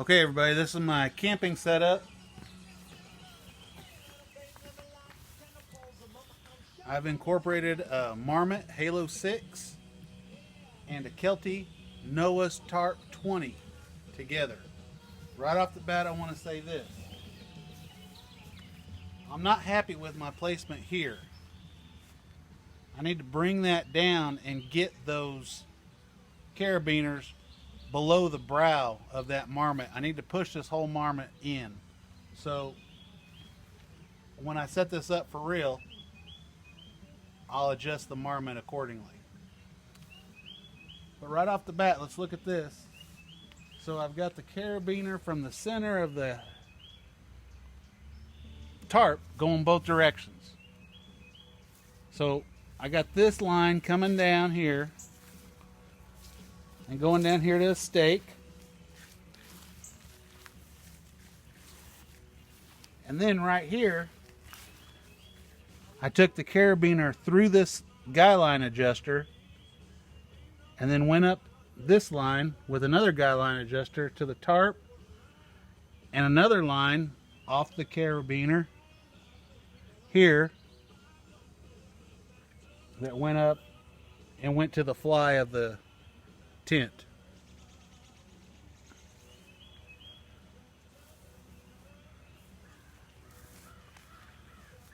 Okay everybody, this is my camping setup. I've incorporated a Marmot Halo 6 and a Kelty Noah's Tarp 20 together. Right off the bat I want to say this. I'm not happy with my placement here. I need to bring that down and get those carabiners below the brow of that Marmot. I need to push this whole Marmot in. So when I set this up for real, I'll adjust the Marmot accordingly. But right off the bat, let's look at this. So I've got the carabiner from the center of the tarp going both directions. So I got this line coming down here and going down here to the stake. And then right here, I took the carabiner through this guy line adjuster and then went up this line with another guy line adjuster to the tarp and another line off the carabiner here that went up and went to the fly of the tent.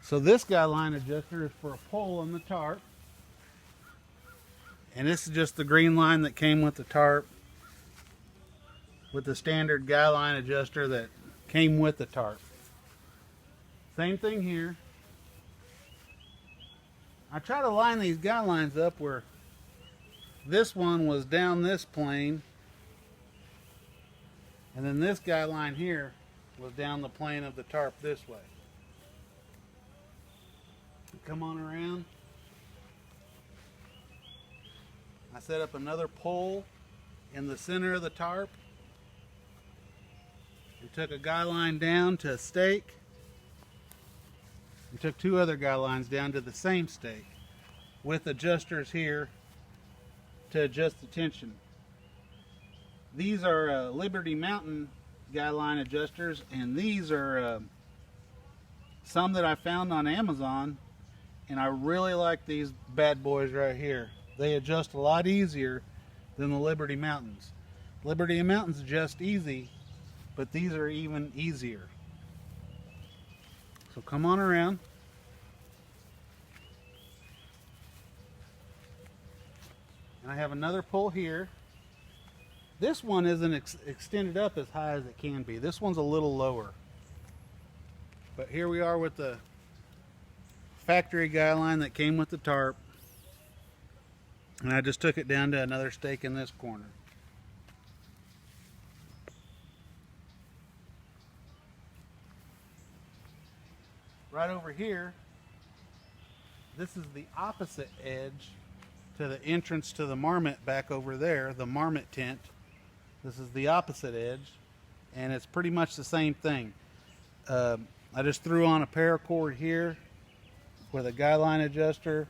So this guy line adjuster is for a pole on the tarp, and this is just the green line that came with the tarp with the standard guy line adjuster that came with the tarp. Same thing here. I try to line these guy lines up where this one was down this plane and then this guy line here was down the plane of the tarp this way. Come on around. I set up another pole in the center of the tarp and took a guy line down to a stake and took two other guy lines down to the same stake with adjusters here to adjust the tension. These are Liberty Mountain guy line adjusters, and these are some that I found on Amazon, and I really like these bad boys right here. They adjust a lot easier than the Liberty Mountains. Liberty Mountains adjust easy, but these are even easier. So come on around. And I have another pole here. This one isn't extended up as high as it can be. This one's a little lower. But here we are with the factory guy line that came with the tarp. And I just took it down to another stake in this corner. Right over here, this is the opposite edge to the entrance to the Marmot back over there, the Marmot tent. This is the opposite edge, and it's pretty much the same thing. I just threw on a paracord here with a guy line adjuster,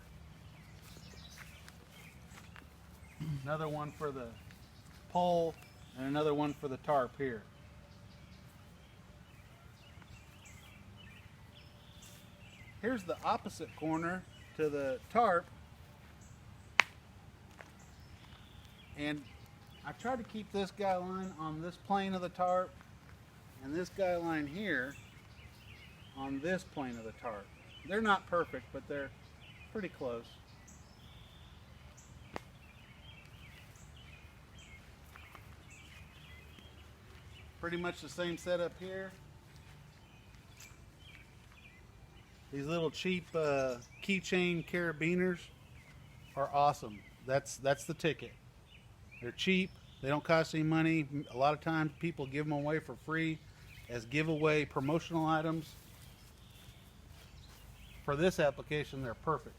another one for the pole, and another one for the tarp here. Here's the opposite corner to the tarp, and I try to keep this guy line on this plane of the tarp and this guy line here on this plane of the tarp. They're not perfect, but they're pretty close. Pretty much the same setup here. These little cheap Keychain Carabiners are awesome. That's the ticket. They're cheap. They don't cost any money. A lot of times people give them away for free as giveaway promotional items. For this application, they're perfect.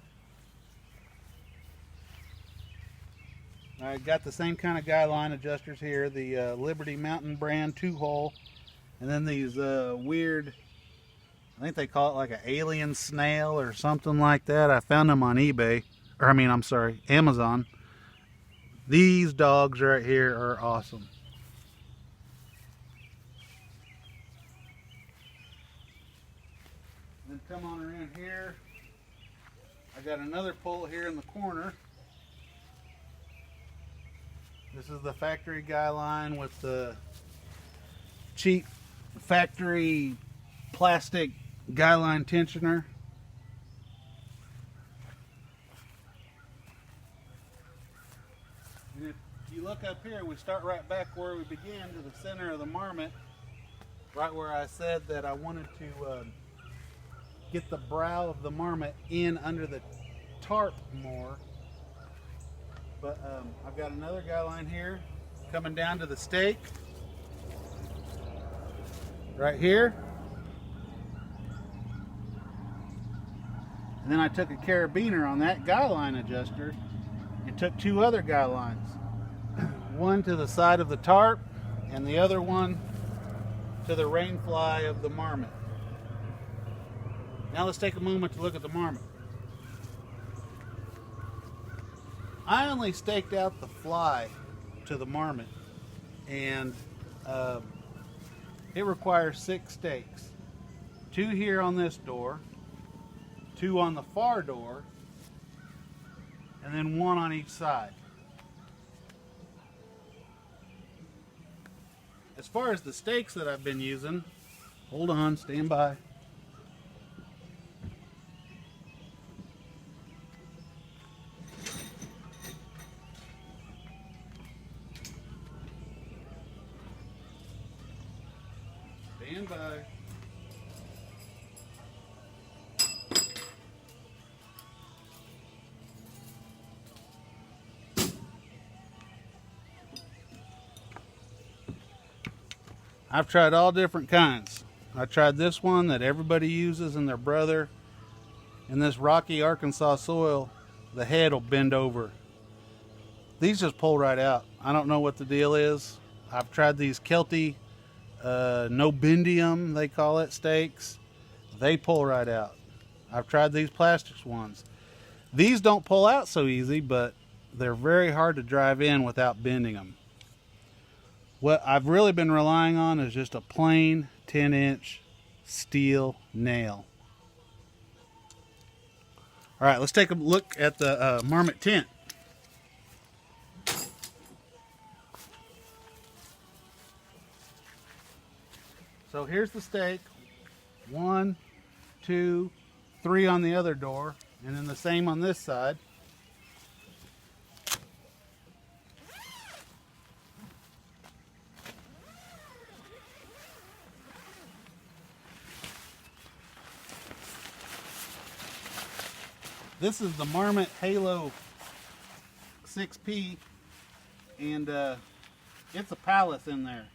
I got the same kind of guy line adjusters here, the Liberty Mountain brand 2-hole, and then these weird, I think they call it like an alien snail or something like that. I found them on eBay, or I'm sorry, Amazon. These dogs right here are awesome. Then come on around here. I got another pull here in the corner. This is the factory guy line with the cheap factory plastic guy line tensioner. And if you look up here, we start right back where we began, to the center of the Marmot, right where I said that I wanted to get the brow of the Marmot in under the tarp more. But I've got another guy line here coming down to the stake right here. And then I took a carabiner on that guy line adjuster and took two other guy lines. One to the side of the tarp and the other one to the rain fly of the Marmot. Now let's take a moment to look at the Marmot. I only staked out the fly to the Marmot, and it requires 6 stakes. 2 here on this door, 2 on the far door, and then 1 on each side. As far as the stakes that I've been using, hold on, stand by. Stand by. I've tried all different kinds. I tried this one that everybody uses and their brother. In this rocky Arkansas soil, the head will bend over. These just pull right out. I don't know what the deal is. I've tried these Kelty no bendium, they call it, stakes. They pull right out. I've tried these plastics ones. These don't pull out so easy, but they're very hard to drive in without bending them. What I've really been relying on is just a plain 10-inch steel nail. All right, let's take a look at the Marmot tent. So here's the stake. 1, 2, 3 on the other door, and then the same on this side. This is the Marmot Halo 6P, and it's a palace in there.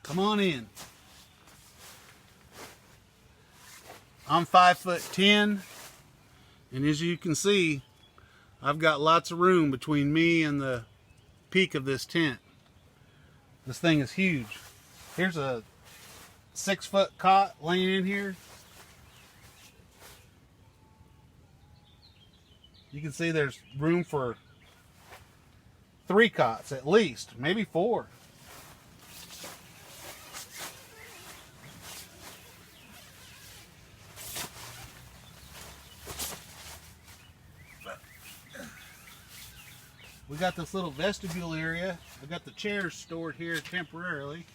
Come on in. I'm 5'10", and as you can see, I've got lots of room between me and the peak of this tent. This thing is huge. Here's a 6-foot cot laying in here. You can see there's room for 3 cots at least, maybe 4. We got this little vestibule area. I've got the chairs stored here temporarily.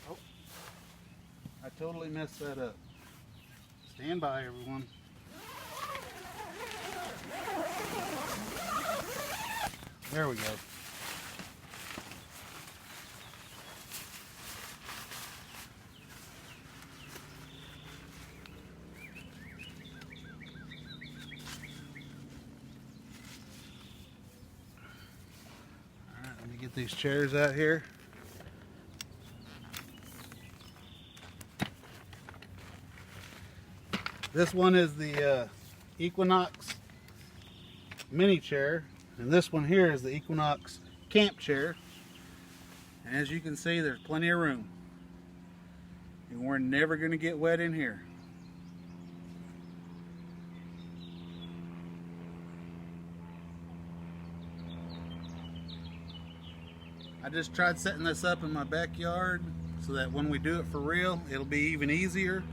Oh, I totally messed that up. Stand by, everyone. There we go. All right, let me get these chairs out here. This one is the Equinox mini chair, and this one here is the Equinox camp chair. And as you can see, there's plenty of room, and we're never going to get wet in here. I just tried setting this up in my backyard so that when we do it for real, it'll be even easier.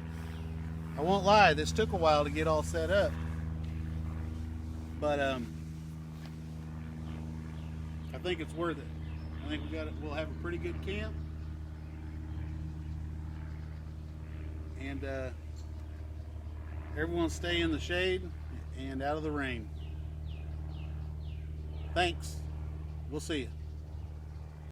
I won't lie, this took a while to get all set up, but I think it's worth it. I think we'll have a pretty good camp, and everyone stay in the shade and out of the rain. Thanks. We'll see you.